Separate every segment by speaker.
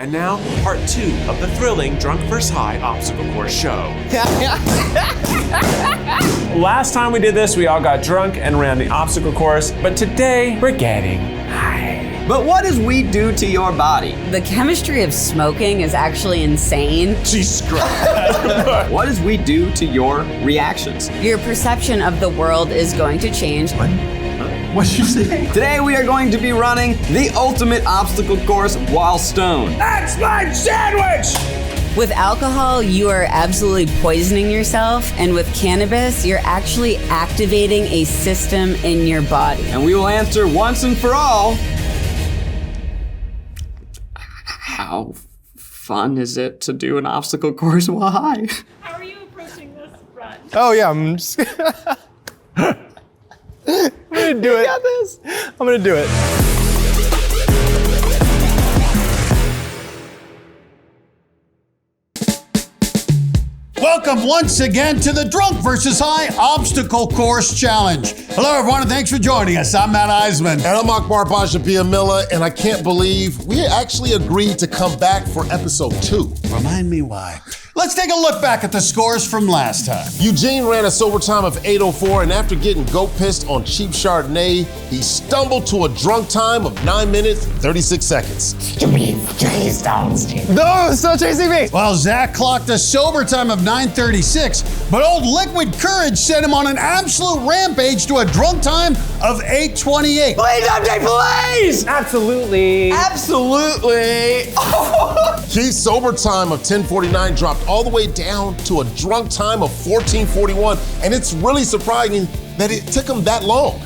Speaker 1: And now, part 2 of the thrilling Drunk vs. High obstacle course show. Last time we did this, we all got drunk and ran the obstacle course, but today we're getting high.
Speaker 2: But what does weed do to your body?
Speaker 3: The chemistry of smoking is actually insane.
Speaker 1: Jesus Christ.
Speaker 2: What does weed do to your reactions?
Speaker 3: Your perception of the world is going to change.
Speaker 2: What'd you say? Today we are going to be running the ultimate obstacle course while stoned.
Speaker 1: That's my sandwich!
Speaker 3: With alcohol, you are absolutely poisoning yourself, and with cannabis, you're actually activating a system in your body.
Speaker 2: And we will answer once and for all, how fun is it to do an obstacle course while high?
Speaker 4: How are you approaching this run?
Speaker 5: Oh yeah, I'm just I'm gonna do it.
Speaker 2: You got this.
Speaker 5: I'm gonna do it.
Speaker 6: Welcome once again to the Drunk vs. High Obstacle Course Challenge. Hello everyone and thanks for joining us. I'm Matt Iseman.
Speaker 7: And I'm Akbar Gbajabiamila, and I can't believe we actually agreed to come back for episode 2.
Speaker 6: Remind me why. Let's take a look back at the scores from last time.
Speaker 7: Eugene ran a sober time of 8:04, and after getting goat pissed on cheap Chardonnay, he stumbled to a drunk time of 9 minutes, 36 seconds.
Speaker 5: No, it's still chasing me.
Speaker 6: Well, Zach clocked a sober time of 9:36, but old Liquid Courage sent him on an absolute rampage to a drunk time of 8:28.
Speaker 2: Please update, please!
Speaker 5: Absolutely.
Speaker 2: Absolutely.
Speaker 7: Keith's sober time of 10:49 dropped all the way down to a drunk time of 14:41, and it's really surprising that it took him that long.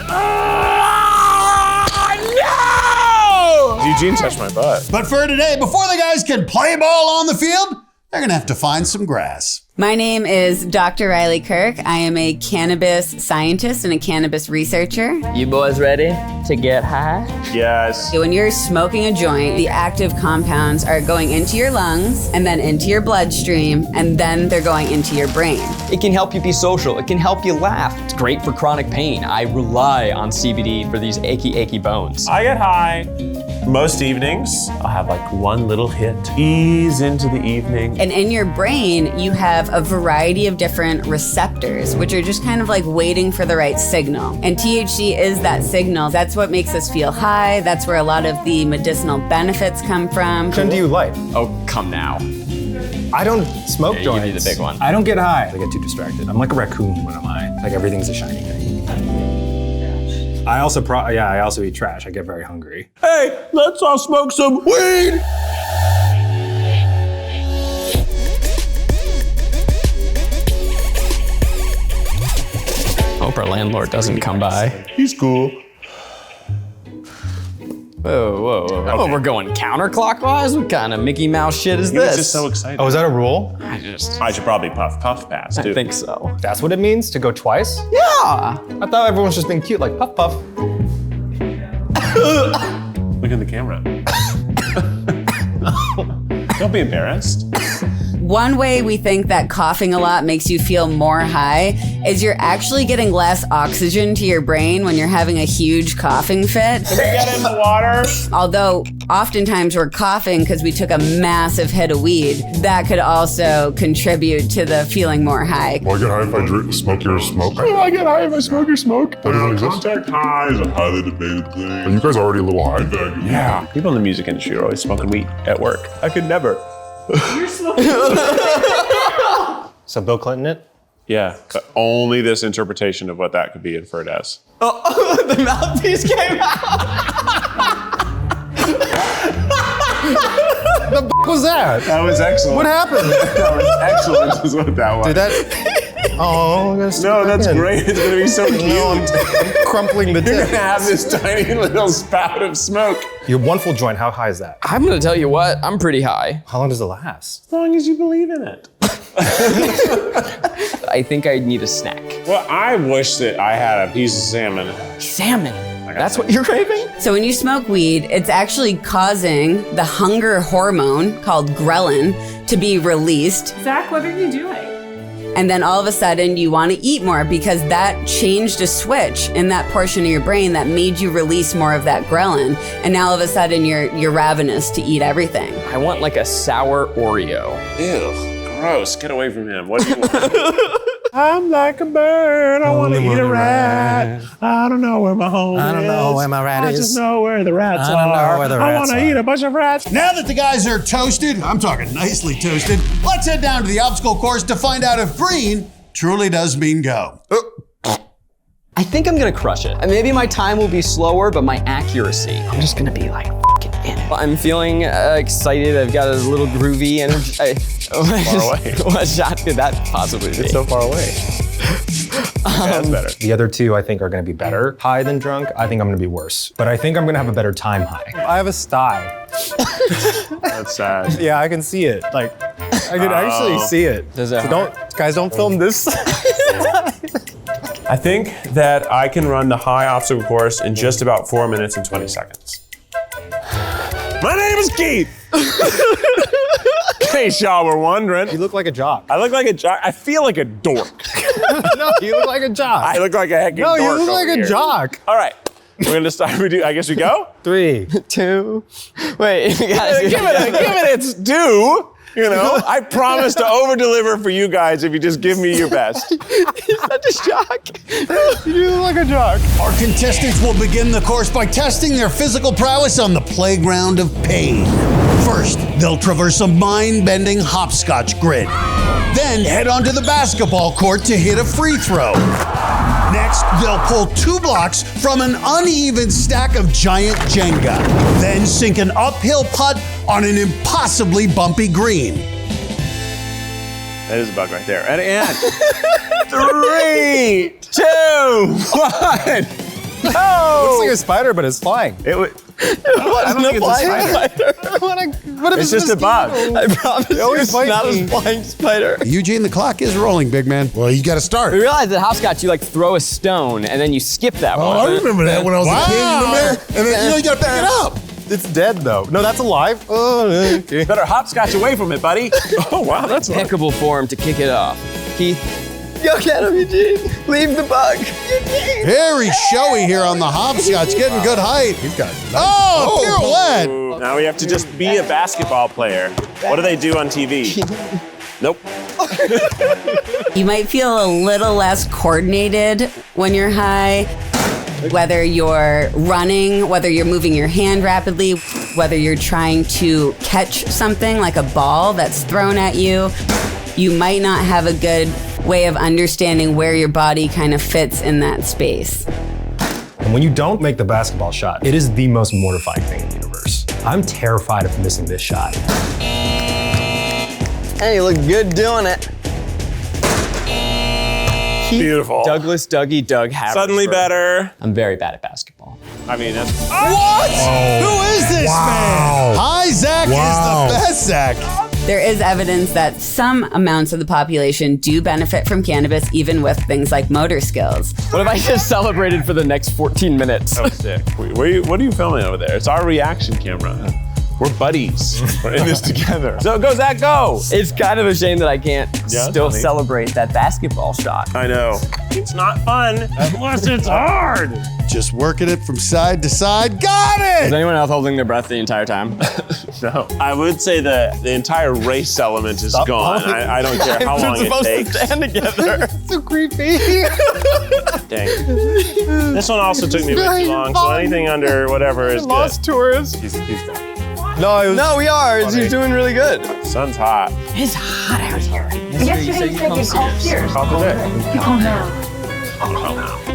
Speaker 5: No! Eugene touched my butt.
Speaker 6: But for today, before the guys can play ball on the field, they're gonna have to find some grass.
Speaker 3: My name is Dr. Riley Kirk. I am a cannabis scientist and a cannabis researcher.
Speaker 2: You boys ready to get high?
Speaker 5: Yes.
Speaker 3: When you're smoking a joint, the active compounds are going into your lungs and then into your bloodstream, and then they're going into your brain.
Speaker 8: It can help you be social. It can help you laugh. It's great for chronic pain. I rely on CBD for these achy bones.
Speaker 1: I get high most evenings. I'll have like one little hit, ease into the evening.
Speaker 3: And in your brain, you have a variety of different receptors, which are just kind of like waiting for the right signal. And THC is that signal. That's what makes us feel high. That's where a lot of the medicinal benefits come from.
Speaker 5: Which one do you like?
Speaker 8: Oh, come now.
Speaker 5: I don't smoke
Speaker 8: Yeah,
Speaker 5: joints.
Speaker 8: give me the big one.
Speaker 5: I don't get high. I get too distracted. I'm like a raccoon when I'm high. Like everything's a shiny thing. I also eat trash. I get very hungry.
Speaker 1: Hey, let's all smoke some weed!
Speaker 8: Hope our landlord doesn't come by.
Speaker 7: He's cool.
Speaker 8: Whoa. Oh, we're going counterclockwise? What kind of Mickey Mouse shit is
Speaker 1: He was
Speaker 8: this?
Speaker 1: just so excited.
Speaker 5: Oh, is that a rule?
Speaker 8: I
Speaker 1: should probably puff pass too.
Speaker 8: I think so.
Speaker 5: That's what it means to go twice?
Speaker 8: Yeah.
Speaker 5: I thought everyone's just being cute, like puff puff.
Speaker 1: Look at the camera. Don't be embarrassed.
Speaker 3: One way we think that coughing a lot makes you feel more high is you're actually getting less oxygen to your brain when you're having a huge coughing fit.
Speaker 1: Can we get in the water?
Speaker 3: Although oftentimes we're coughing because we took a massive hit of weed, that could also contribute to the feeling more high.
Speaker 9: Will I get high if I smoke your smoke?
Speaker 1: Will I get high if I smoke your smoke?
Speaker 9: That doesn't exist?
Speaker 10: Contact high is a highly debated thing.
Speaker 9: Are you guys already a little high?
Speaker 1: Yeah. People in the music industry are always smoking weed at work. I could never.
Speaker 4: You're smoking.
Speaker 5: So Bill Clinton it?
Speaker 1: Yeah, but only this interpretation of what that could be inferred as.
Speaker 8: Oh, the mouthpiece came out.
Speaker 5: The f*** was that?
Speaker 1: That was excellent.
Speaker 5: What happened?
Speaker 1: That was excellent is what that was.
Speaker 5: Did that? Oh, I'm gonna stick
Speaker 1: No,
Speaker 5: it
Speaker 1: that's
Speaker 5: back in.
Speaker 1: great. It's gonna be so cute.
Speaker 5: No, I'm crumpling the
Speaker 1: You're
Speaker 5: tip.
Speaker 1: gonna have this tiny little spout of smoke.
Speaker 5: Your one full joint, how high is that?
Speaker 8: I'm gonna tell you what, I'm pretty high.
Speaker 5: How long does it last?
Speaker 1: As long as you believe in it.
Speaker 8: I think I need a snack.
Speaker 1: Well, I wish that I had a piece of salmon.
Speaker 8: Salmon. That's what you're craving?
Speaker 3: So when you smoke weed, it's actually causing the hunger hormone called ghrelin to be released.
Speaker 4: Zach, what are you doing?
Speaker 3: And then all of a sudden you want to eat more because that changed a switch in that portion of your brain that made you release more of that ghrelin. And now all of a sudden you're ravenous to eat everything.
Speaker 8: I want like a sour Oreo.
Speaker 1: Ew, gross. Get away from him. What do you want? I'm like a bird. I want to eat a rat. I don't know where my home is.
Speaker 5: I don't know where my rat
Speaker 1: I
Speaker 5: is.
Speaker 1: just know where the rats
Speaker 5: I don't know where the
Speaker 1: I
Speaker 5: rats
Speaker 1: want to
Speaker 5: are.
Speaker 1: eat a bunch of rats.
Speaker 6: Now that the guys are toasted, I'm talking nicely toasted, let's head down to the obstacle course to find out if green truly does mean go.
Speaker 8: I think I'm gonna crush it. And maybe my time will be slower, but my accuracy, I'm just gonna be like fucking in it. I'm feeling excited. I've got a little groovy energy.
Speaker 1: Far away.
Speaker 8: What shot could that possibly be?
Speaker 1: It's so far away. That's better.
Speaker 5: The other two I think are gonna be better high than drunk. I think I'm gonna be worse. But I think I'm gonna have a better time high. I have a sty.
Speaker 1: That's sad.
Speaker 5: Yeah, I can see it. Like, I can actually see it.
Speaker 8: Does it
Speaker 5: So guys, don't film this.
Speaker 1: I think that I can run the high obstacle course in just about 4 minutes and 20 seconds. My name is Keith. In case y'all were wondering.
Speaker 5: You look like a jock.
Speaker 1: I look like a jock. I feel like a dork.
Speaker 5: No, you look like a jock.
Speaker 1: I look like a heckin' dork.
Speaker 5: No, you look
Speaker 1: over
Speaker 5: like a
Speaker 1: here.
Speaker 5: jock.
Speaker 1: All right. We're gonna start. I guess we go.
Speaker 5: 3,
Speaker 8: 2. Wait,
Speaker 1: Give it its due. You know, I promise to over-deliver for you guys if you just give me your best.
Speaker 8: He's such a shock.
Speaker 5: You look like a jock.
Speaker 6: Our contestants will begin the course by testing their physical prowess on the playground of pain. First, they'll traverse a mind-bending hopscotch grid. Then head onto the basketball court to hit a free throw. Next, they'll pull 2 blocks from an uneven stack of giant Jenga. Then sink an uphill putt on an impossibly bumpy green.
Speaker 1: That is a bug right there. And 3, 2, 1. No!
Speaker 5: Looks like a spider, but it's flying.
Speaker 1: It would.
Speaker 8: I don't think it's a spider.
Speaker 5: What if
Speaker 1: It's just a bug.
Speaker 8: I promise you, it's not a flying spider.
Speaker 6: Eugene, the clock is rolling, big man.
Speaker 7: Well, you got to start.
Speaker 8: We realized that hopscotch, you like throw a stone and then you skip that
Speaker 7: Oh,
Speaker 8: one.
Speaker 7: I remember that when I was a kid. You remember that? And then you got to pick it up.
Speaker 5: It's dead though. No, that's alive. Oh, okay.
Speaker 1: Better hopscotch away from it, buddy. Oh, wow, that's fun.
Speaker 8: Impeccable form to kick it off. Keith, go get him, Eugene. Leave the bug.
Speaker 6: Very showy here on the hopscotch, getting good height.
Speaker 5: He's got
Speaker 6: pirouette.
Speaker 1: Ooh, now we have to just be a basketball player. What do they do on TV? Nope.
Speaker 3: You might feel a little less coordinated when you're high. Whether you're running, whether you're moving your hand rapidly, whether you're trying to catch something like a ball that's thrown at you, you might not have a good way of understanding where your body kind of fits in that space.
Speaker 5: And when you don't make the basketball shot, it is the most mortifying thing in the universe. I'm terrified of missing this shot.
Speaker 8: Hey, you look good doing it.
Speaker 1: Beautiful.
Speaker 8: Douglas Dougie Doug Haversberg.
Speaker 1: Suddenly better.
Speaker 8: I'm very bad at basketball.
Speaker 1: I mean, that's.
Speaker 6: What? Who is this man? Hi, Zach is the best Zach.
Speaker 3: There is evidence that some amounts of the population do benefit from cannabis, even with things like motor skills.
Speaker 8: What if I just celebrated for the next 14 minutes?
Speaker 1: Oh, sick. What are you filming over there? It's our reaction camera. We're buddies. We're in this together. So go, Zach, go!
Speaker 8: It's kind of a shame that I can't still
Speaker 1: funny.
Speaker 8: celebrate that basketball shot.
Speaker 1: I know. It's not fun unless it's hard.
Speaker 6: Just working it from side to side. Got
Speaker 8: Is
Speaker 6: it!
Speaker 8: anyone else holding their breath the entire time?
Speaker 1: No. I would say the entire race element is gone. I don't care how long it takes.
Speaker 8: to stand together.
Speaker 5: So creepy.
Speaker 1: Dang. This one also took me way too long, so anything under whatever is good.
Speaker 5: tourists.
Speaker 1: He's gone.
Speaker 8: No, we are. He's doing really good.
Speaker 1: Sun's hot.
Speaker 3: It's hot out here.
Speaker 4: Yesterday you said you called Pierce.
Speaker 1: Call the day.
Speaker 4: You call now.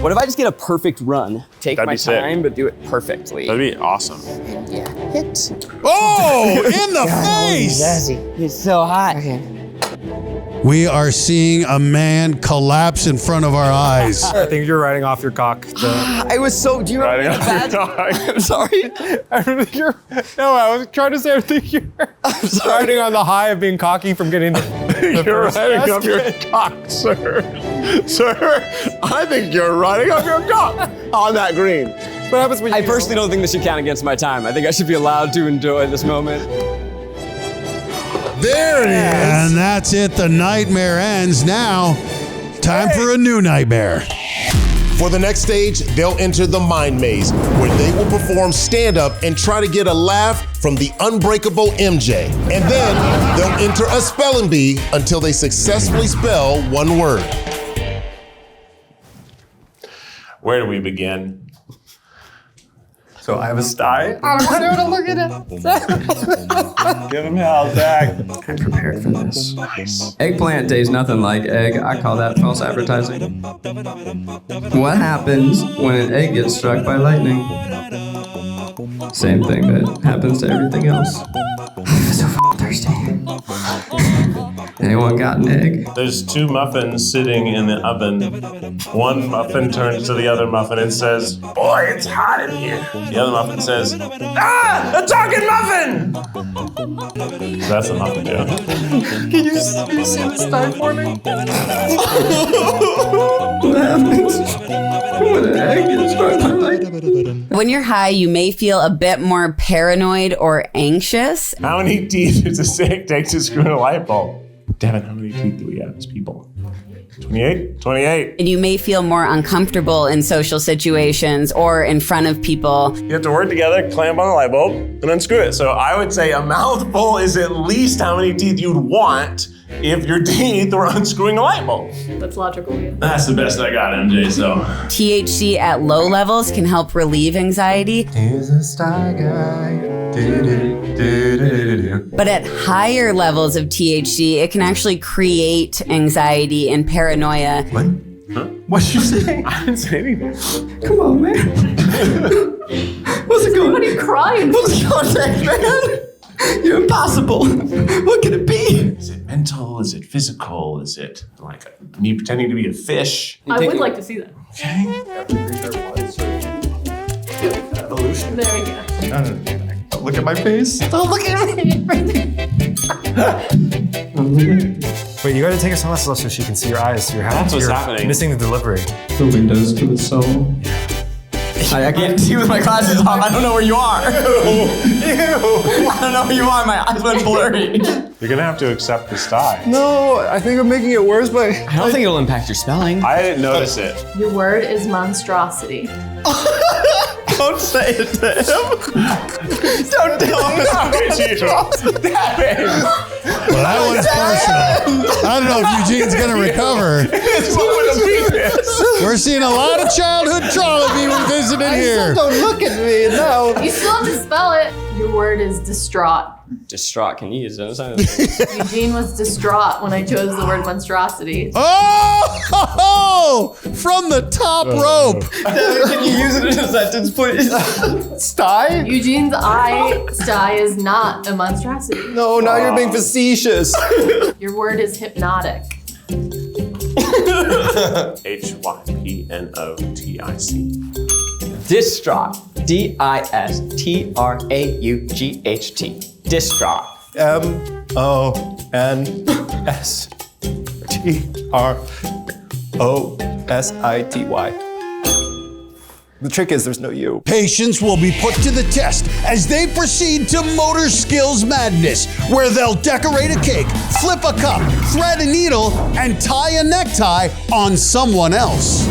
Speaker 8: What if I just get a perfect run? Take
Speaker 1: That'd
Speaker 8: my
Speaker 1: be sick.
Speaker 8: time, but do it perfectly.
Speaker 1: That'd be awesome.
Speaker 8: Yeah. Hit.
Speaker 6: Oh, in the face!
Speaker 8: It's so hot.
Speaker 6: We are seeing a man collapse in front of our eyes.
Speaker 5: I think you're riding off your cock.
Speaker 8: I was so. Do you remember
Speaker 1: Riding off your cock.
Speaker 8: I'm sorry.
Speaker 5: I was trying to say I think you're riding on the high of being cocky from getting the
Speaker 1: You're
Speaker 5: first
Speaker 1: riding up your
Speaker 5: basket.
Speaker 1: cock, sir. Sir, I think you're riding up your cock on that green.
Speaker 5: What happens when you
Speaker 8: I personally don't think this should count against my time. I think I should be allowed to enjoy this moment.
Speaker 7: There it is.
Speaker 6: And that's it. The nightmare ends. Now, time for a new nightmare.
Speaker 7: For the next stage, they'll enter the mind maze, where they will perform stand-up and try to get a laugh from the unbreakable MJ. And then they'll enter a spelling bee until they successfully spell one word.
Speaker 1: Where do we begin?
Speaker 5: So I have a sty.
Speaker 8: I don't know to look at it.
Speaker 1: Give him hell, Zach.
Speaker 8: I'm prepared for this. Nice. Eggplant tastes nothing like egg. I call that false advertising. What happens when an egg gets struck by lightning? Same thing that happens to everything else. I'm so thirsty. Anyone got an egg?
Speaker 1: There's 2 muffins sitting in the oven. One muffin turns to the other muffin and says, "Boy, it's hot in here." The other muffin says, "Ah, a talking muffin!" That's a muffin joke.
Speaker 8: Can you see the sty for me? What happens when an egg gets struck by lightning?
Speaker 3: When you're high, you may feel a bit more paranoid or anxious.
Speaker 1: How many teeth does a stick take to screw in a light bulb? Devin, how many teeth do we have as people? 28? 28.
Speaker 3: And you may feel more uncomfortable in social situations or in front of people.
Speaker 1: You have to work together, clamp on the light bulb, and unscrew it. So I would say a mouthful is at least how many teeth you'd want if your teeth were unscrewing a light bulb.
Speaker 4: That's logical, yeah.
Speaker 1: That's the best I got, MJ, so.
Speaker 3: THC at low levels can help relieve anxiety.
Speaker 5: He's a sty guy.
Speaker 3: But at higher levels of THC, it can actually create anxiety and paranoia.
Speaker 5: What? Huh? What'd you say?
Speaker 1: I didn't say anything.
Speaker 8: Come on, man. What's it going?
Speaker 4: What are you crying for?
Speaker 8: What's the context, man? You're impossible. What could it be?
Speaker 1: Is it mental? Is it physical? Is it like me pretending to be a fish?
Speaker 4: I would like to see that.
Speaker 1: Okay.
Speaker 5: Evolution.
Speaker 4: There we go.
Speaker 5: Don't look at my face.
Speaker 8: Don't look at me.
Speaker 5: Wait, you gotta take your sunglasses off so she can see your eyes.
Speaker 1: That's what's happening.
Speaker 5: Missing the delivery.
Speaker 8: The windows to the soul. I can't see with my glasses off. I don't know where you are. Ew. I don't know where you are. My eyes went blurry.
Speaker 1: You're gonna have to accept the sty.
Speaker 5: No, I think I'm making it worse by...
Speaker 8: I don't think it'll impact your spelling.
Speaker 1: I didn't notice it.
Speaker 4: Your word is monstrosity.
Speaker 8: Don't say it to him. Don't tell him.
Speaker 6: Well, that one's personal. I don't know if Eugene's gonna recover. We're seeing a lot of childhood trauma being revisited here.
Speaker 8: Don't look at me, no.
Speaker 4: You still have to spell it. Your word is distraught.
Speaker 8: Distraught, can you use it?
Speaker 4: Eugene was distraught when I chose the word monstrosity.
Speaker 6: Oh! From the top rope.
Speaker 8: Can you use it in a sentence, please? Sty?
Speaker 4: Eugene's eye sty is not a monstrosity.
Speaker 8: No, now you're being facetious.
Speaker 4: Your word is hypnotic.
Speaker 1: HYPNOTIC.
Speaker 8: Distraught. D-I-S-T-R-A-U-G-H-T. Distraught.
Speaker 5: M-O-N-S-T-R-O-S-I-T-Y. The trick is there's no U.
Speaker 6: Patients will be put to the test as they proceed to motor skills madness, where they'll decorate a cake, flip a cup, thread a needle, and tie a necktie on someone else.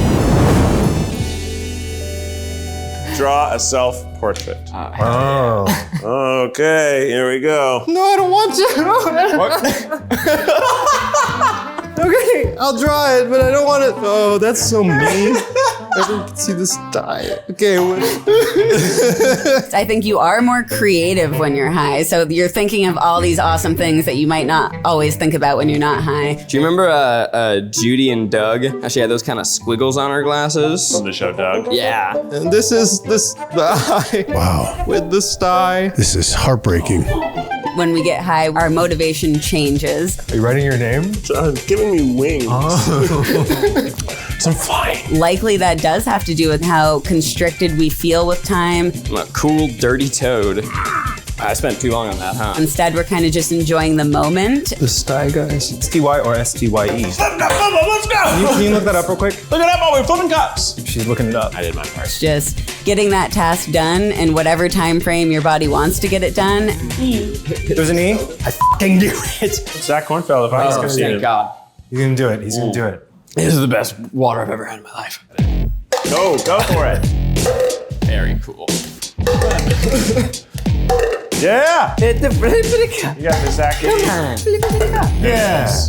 Speaker 1: Draw a self-portrait.
Speaker 5: Oh.
Speaker 1: Okay, here we go.
Speaker 8: No, I don't want to.
Speaker 5: Okay, I'll draw it, but I don't want it. Oh, that's so mean. Everyone can see this die. Okay.
Speaker 3: I think you are more creative when you're high. So you're thinking of all these awesome things that you might not always think about when you're not high.
Speaker 8: Do you remember Judy and Doug? How she had those kind of squiggles on her glasses?
Speaker 1: From the show, Doug.
Speaker 8: Yeah.
Speaker 5: And this is the sty.
Speaker 6: Wow.
Speaker 5: With the sty.
Speaker 6: This is heartbreaking.
Speaker 3: When we get high, our motivation changes.
Speaker 5: Are you writing your name?
Speaker 1: It's giving me wings.
Speaker 5: Oh.
Speaker 1: So I'm flying.
Speaker 3: Likely that does have to do with how constricted we feel with time.
Speaker 8: I'm a cool, dirty toad.
Speaker 1: I
Speaker 8: I spent too long on that, huh?
Speaker 3: Instead, we're kind of just enjoying the moment.
Speaker 5: The sty guys. STY or STYE?
Speaker 1: Let's go!
Speaker 5: Can you look that up real quick?
Speaker 1: Look it up while we're flipping cups.
Speaker 5: She's looking it up.
Speaker 1: I did my part.
Speaker 3: Just getting that task done in whatever time frame your body wants to get it done.
Speaker 5: There's an E? I f***ing do it.
Speaker 1: Zach Cornfeld, if I was going to see
Speaker 8: Thank
Speaker 1: him.
Speaker 8: God.
Speaker 5: He's gonna do it. He's gonna do it.
Speaker 8: This is the best water I've ever had in my life.
Speaker 1: Go for it.
Speaker 8: Very cool.
Speaker 1: Yeah. You got this, Zach.
Speaker 8: Yeah.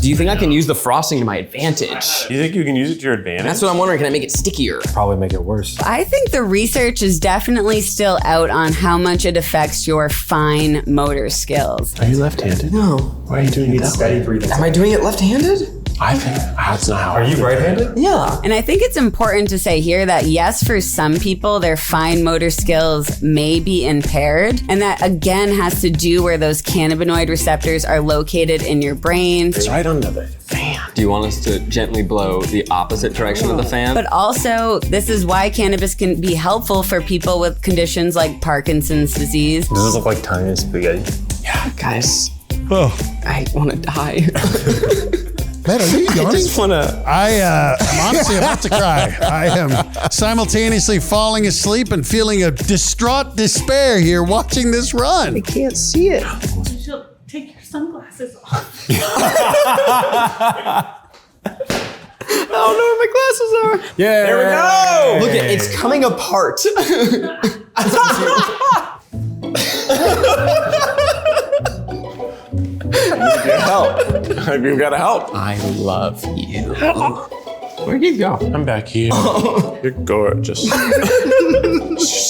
Speaker 8: Do you think I can use the frosting to my advantage?
Speaker 1: You think you can use it to your advantage?
Speaker 8: That's what I'm wondering. Can I make it stickier?
Speaker 5: Probably make it worse.
Speaker 3: I think the research is definitely still out on how much it affects your fine motor skills.
Speaker 1: Are you left-handed?
Speaker 8: No.
Speaker 1: Why are you doing it that
Speaker 5: Steady
Speaker 1: way?
Speaker 5: breathing.
Speaker 8: Am I doing it left-handed?
Speaker 1: I think that's not how.
Speaker 5: Are you right-handed?
Speaker 8: Yeah.
Speaker 3: And I think it's important to say here that yes, for some people, their fine motor skills may be impaired. And that again has to do where those cannabinoid receptors are located in your brain.
Speaker 1: It's right under the fan.
Speaker 8: Do you want us to gently blow the opposite direction of the fan?
Speaker 3: But also, this is why cannabis can be helpful for people with conditions like Parkinson's disease.
Speaker 5: Does this look like tiny spaghetti?
Speaker 8: Yeah, guys.
Speaker 6: Oh.
Speaker 8: I want to die.
Speaker 6: Man, are you yawning?
Speaker 8: I just want to.
Speaker 6: I'm honestly about to cry. I am simultaneously falling asleep and feeling a distraught despair here watching this run.
Speaker 8: I can't see it.
Speaker 4: You should take your sunglasses off.
Speaker 8: I don't know where my glasses are.
Speaker 5: Yeah.
Speaker 1: There we go.
Speaker 8: Look at it's coming apart.
Speaker 1: Help. You've got to help.
Speaker 8: I love you. Where'd you go?
Speaker 1: I'm back here. You're gorgeous.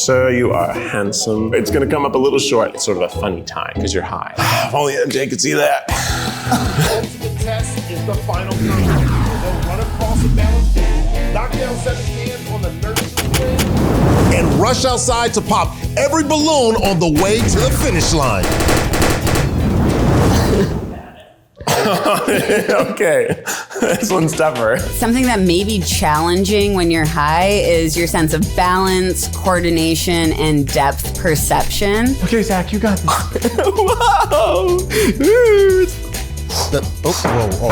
Speaker 1: Sir, you are handsome. It's going to come up a little short. It's sort of a funny time because you're high. If only MJ could see that.
Speaker 7: The test is the final count. They'll run across the balance beam, knock down 7 cans on the nursery plan, and rush outside to pop every balloon on the way to the finish line.
Speaker 1: Okay, this one's tougher.
Speaker 3: Something that may be challenging when you're high is your sense of balance, coordination, and depth perception.
Speaker 1: Okay, Zach, you got this.
Speaker 8: Whoa!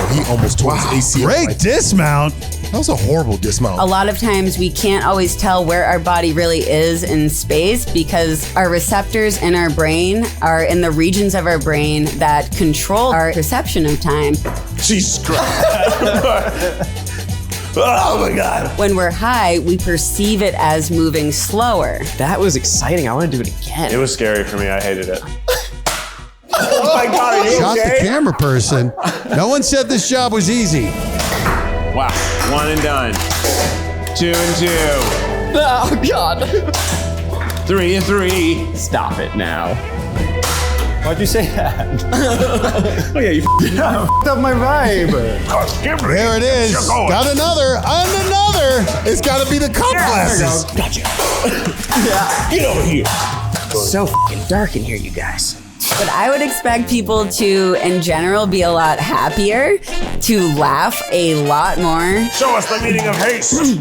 Speaker 7: He almost tore his ACL.
Speaker 6: Great dismount.
Speaker 7: That was a horrible dismount.
Speaker 3: A lot of times we can't always tell where our body really is in space because our receptors in our brain are in the regions of our brain that control our perception of time.
Speaker 1: Jesus Christ. Oh my God.
Speaker 3: When we're high, we perceive it as moving slower.
Speaker 8: That was exciting. I want to do it again.
Speaker 1: It was scary for me. I hated it. Oh my God, are you
Speaker 6: Shot
Speaker 1: okay?
Speaker 6: the camera person. No one said this job was easy.
Speaker 1: Wow, 1 and done. 2 and 2.
Speaker 8: Oh God.
Speaker 1: 3 and 3.
Speaker 8: Stop it now.
Speaker 5: Why'd you say that?
Speaker 1: Oh yeah, you f***ed up.
Speaker 5: Up my vibe.
Speaker 6: There it is. Got another and another.
Speaker 7: It's got to be the cop glasses.
Speaker 1: Gotcha. Get over here.
Speaker 8: So f***ing dark in here, you guys.
Speaker 3: But I would expect people to, in general, be a lot happier, to laugh a lot more,
Speaker 1: Show us the meaning of haste.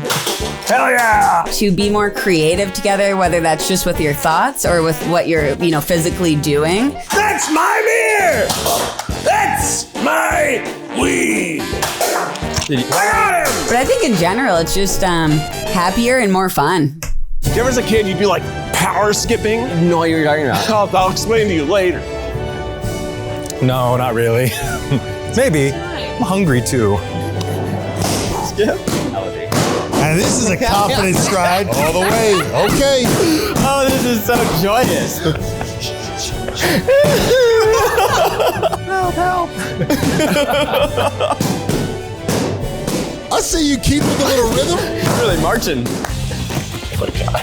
Speaker 1: Hell yeah.
Speaker 3: to be more creative together, whether that's just with your thoughts or with what you're, physically doing.
Speaker 1: That's my beer. That's my weed. I got him.
Speaker 3: But I think in general, it's just happier and more fun.
Speaker 1: You ever as a kid, you'd be like power skipping?
Speaker 8: No, what you're talking about.
Speaker 1: I'll explain to you later.
Speaker 5: No, not really. Maybe. I'm hungry too.
Speaker 8: Skip.
Speaker 6: And this is a confident stride.
Speaker 7: All the way. Okay.
Speaker 8: Oh, this is so joyous.
Speaker 6: Help. I see you keep with a little rhythm.
Speaker 8: Really marching.
Speaker 1: Oh my God.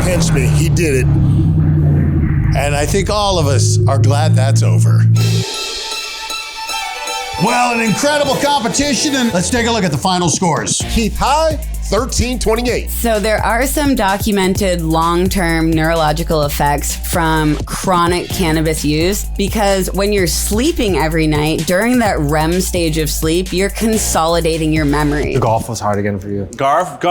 Speaker 7: Pinch me. He did it.
Speaker 6: And I think all of us are glad that's over. Well, an incredible competition, and let's take a look at the final scores.
Speaker 7: Keith high, 1328.
Speaker 3: So there are some documented long-term neurological effects from chronic cannabis use because when you're sleeping every night, during that REM stage of sleep, you're consolidating your memory.
Speaker 5: The golf was hard again for you.
Speaker 1: Garf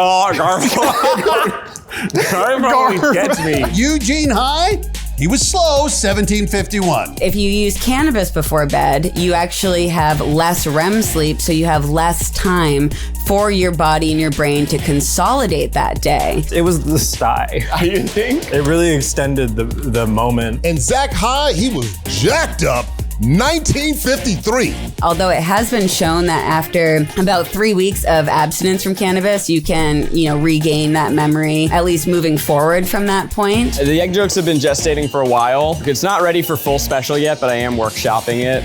Speaker 1: always gets me.
Speaker 6: Eugene High? He was slow, 1751.
Speaker 3: If you use cannabis before bed, you actually have less REM sleep, so you have less time for your body and your brain to consolidate that day.
Speaker 5: It was the sty.
Speaker 1: You think?
Speaker 5: It really extended the moment.
Speaker 7: And Zach High, he was jacked up 1953.
Speaker 3: Although it has been shown that after about 3 weeks of abstinence from cannabis, you can, regain that memory, at least moving forward from that point.
Speaker 8: The egg jokes have been gestating for a while. It's not ready for full special yet, but I am workshopping it.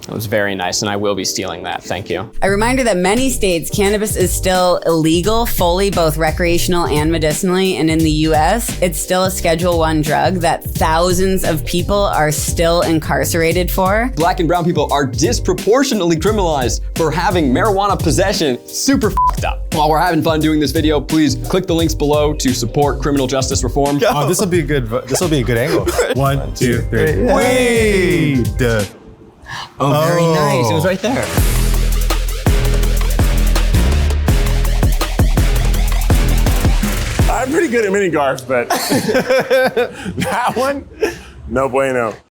Speaker 8: It was very nice, and I will be stealing that. Thank you.
Speaker 3: A reminder that many states, cannabis is still illegal fully, both recreational and medicinally. And in the US, it's still a Schedule I drug that thousands of people are still incarcerated for.
Speaker 8: Black and brown people are disproportionately criminalized for having marijuana possession. Super f***ed up. While we're having fun doing this video, please click the links below to support criminal justice reform.
Speaker 5: Oh, this will be a good angle. 1, 2, 3. Wait.
Speaker 8: Oh, very nice. It was right there.
Speaker 1: I'm pretty good at mini garfs, but that one, no bueno.